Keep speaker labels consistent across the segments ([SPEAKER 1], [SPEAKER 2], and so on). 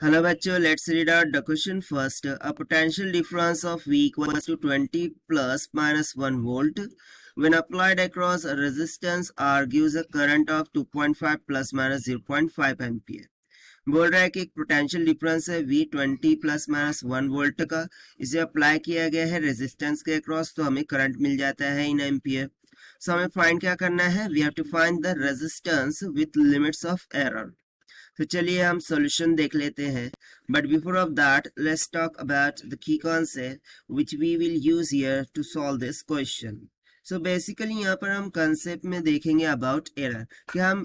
[SPEAKER 1] Hello bachcho, let's read out the question first. A potential difference of V equals to 20 plus minus 1 volt when applied across a resistance R gives a current of 2.5 plus minus 0.5 ampere. बोल रहा है कि एक potential difference है V 20 plus minus 1 volt का, इसे apply किया गया है रेजिस्टेंस के अक्रॉस तो हमें करंट मिल जाता है इन एम्पियर। सो हमें फाइंड क्या करना है, we have to find the resistance with limits of error. तो चलिए हम सॉल्यूशन देख लेते हैं, but before of that let's talk about the key concept which we will use here to solve this question. So basically यहाँ पर हम concept में देखेंगे अबाउट एरर कि हम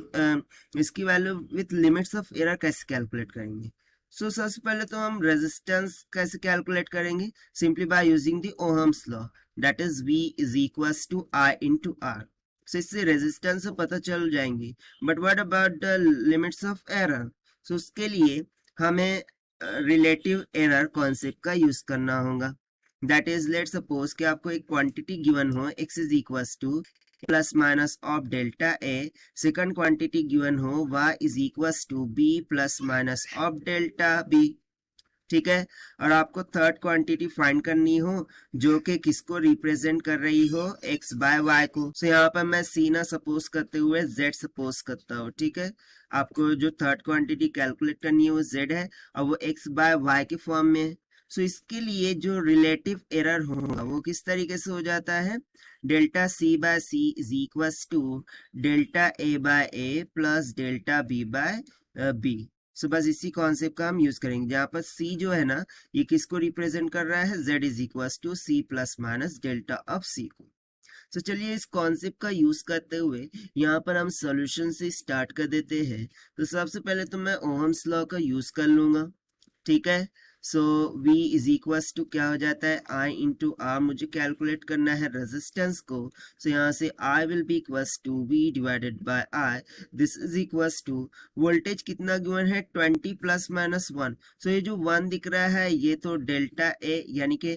[SPEAKER 1] इसकी value with limits of error कैसे कैलकुलेट करेंगे। सो सबसे पहले तो हम रेजिस्टेंस कैसे कैलकुलेट करेंगे, simply by using the Ohm's law, that is V is equals to I into R। So इससे रेजिस्टेंस पता चल जाएंगी, but what about the limits of error. So उसके लिए हमें रिलेटिव एरर कॉन्सेप्ट का यूज करना होगा। दैट इज लेट सपोज कि आपको एक क्वांटिटी गिवन हो x is equals to plus minus of delta A, second quantity given हो y is equals to b plus minus of delta b, ठीक है। और आपको थर्ड क्वांटिटी फाइंड करनी हो जो कि किसको रिप्रेजेंट कर रही हो, x बाय y को। सो यहाँ पर मैं c ना सपोज करते हुए z सपोज करता हूँ, ठीक है। आपको जो थर्ड क्वांटिटी कैलकुलेट करनी है वो z है और वो x बाय y के फॉर्म में है। सो इसके लिए जो रिलेटिव एरर होगा वो किस तरीके से हो जाता है, delta c by c is equals to delta a by a plus delta b by b। So बस इसी कॉन्सेप्ट का हम यूज करेंगे, जहां पर c जो है ना ये किसको रिप्रेजेंट कर रहा है, z is equals to c plus minus delta of c को। तो चलिए इस कॉन्सेप्ट का यूज करते हुए यहाँ पर हम सॉल्यूशन से स्टार्ट कर देते हैं। तो सबसे पहले तो मैं ओहम्स लॉ का यूज कर लूंगा, ठीक है। So V is equals to क्या हो जाता है, I इंटू R। मुझे कैलकुलेट करना है रेजिस्टेंस को। सो यहाँ से I will be equals to V divided by I। This is equals to voltage कितना गिवन है 20 प्लस माइनस 1। सो ये जो 1 दिख रहा है ये तो डेल्टा A यानी कि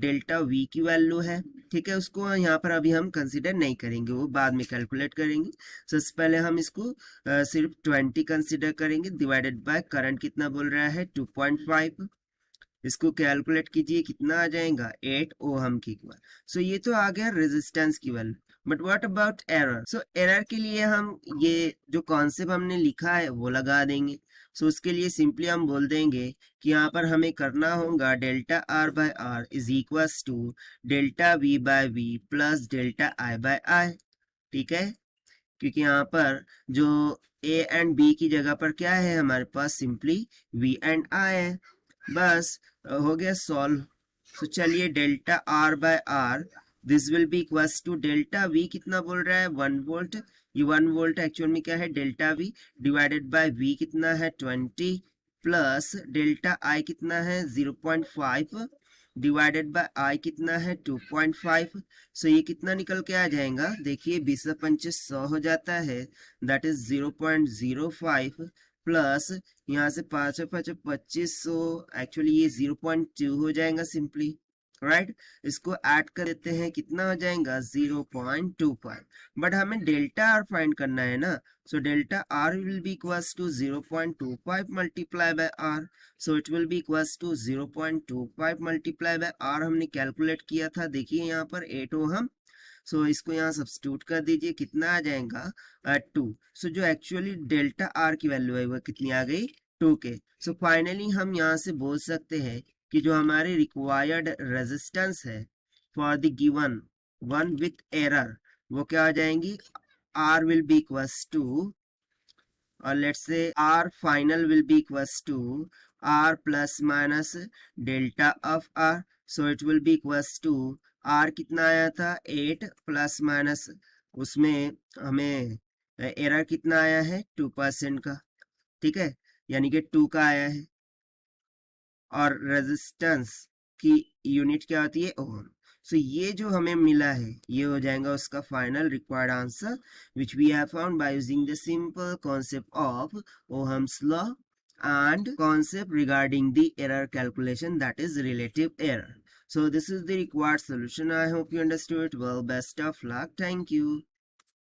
[SPEAKER 1] डेल्टा V की वैल्यू है, ठीक है। उसको यहाँ पर अभी हम कंसिडर नहीं करेंगे, वो बाद में कैलकुलेट करेंगे। सबसे पहले हम इसको सिर्फ 20 कंसिडर करेंगे डिवाइडेड बाय करंट कितना बोल रहा है 2.5। इसको कैलकुलेट कीजिए कितना आ जाएगा 8 ओहम की इक्वल। सो ये तो आ गया रेजिस्टेंस की value, but what about error. So error के लिए हम ये जो कॉन्सेप्ट हमने लिखा है वो लगा देंगे। सो उसके लिए सिंपली हम बोल देंगे कि यहाँ पर हमें करना होगा delta R by R is equals to delta V by V plus delta I by I, ठीक है। क्योंकि यहाँ पर जो a एंड b की जगह पर क्या है हमारे पास, सिंपली v एंड i है। बस हो गया सॉल्व। तो चलिए delta R by R this will be equals to delta v कितना बोल रहा है 1 वोल्ट, ये 1 वोल्ट एक्चुअल में क्या है delta v divided bye v कितना है 20 प्लस डेल्टा i कितना है 0.5 डिवाइडेड बाय आई कितना है 2.5। सो ये कितना निकल के आ जाएगा, देखिए 20 25 100 हो जाता है, दैट इज 0.05 प्लस यहाँ से 5 5 2500, एक्चुअली ये 0.2 हो जाएगा सिंपली, राइट। इसको ऐड कर देते हैं कितना हो जाएगा 0.25, बट हमें डेल्टा आर फाइंड करना है ना। So delta R will be equals to 0.25 multiply by R. So it will be equals to 0.25 multiply by R हमने कैलकुलेट किया था, देखिए यहाँ पर 8 ओहम। सो इसको यहाँ सब्स्टिट्यूट कर दीजिए, कितना आ जाएगा 2। सो जो एक्चुअली डेल्टा आर की वैल्यू है वो कितनी आ गई 2 के। सो फाइनली हम यहाँ से बोल सकते हैं कि जो हमारी रिक्वायर्ड रेजिस्टेंस है for the given one with error वो क्या आ जाएंगी, R will be equals to, और let's say R final will be equals to R plus minus delta of R। So it will be equals to R कितना आया था 8 plus minus उसमें हमें एरर कितना आया है 2% का, ठीक है, यानी कि 2 का आया है। और रेजिस्टेंस की यूनिट क्या होती है ओम। सो ये जो हमें मिला है ये हो जाएगा उसका final required answer which we have found by using the simple concept of Ohm's law and concept regarding the error calculation, that is relative error. So this is the required solution. I hope you understood it well. Best of luck. Thank you.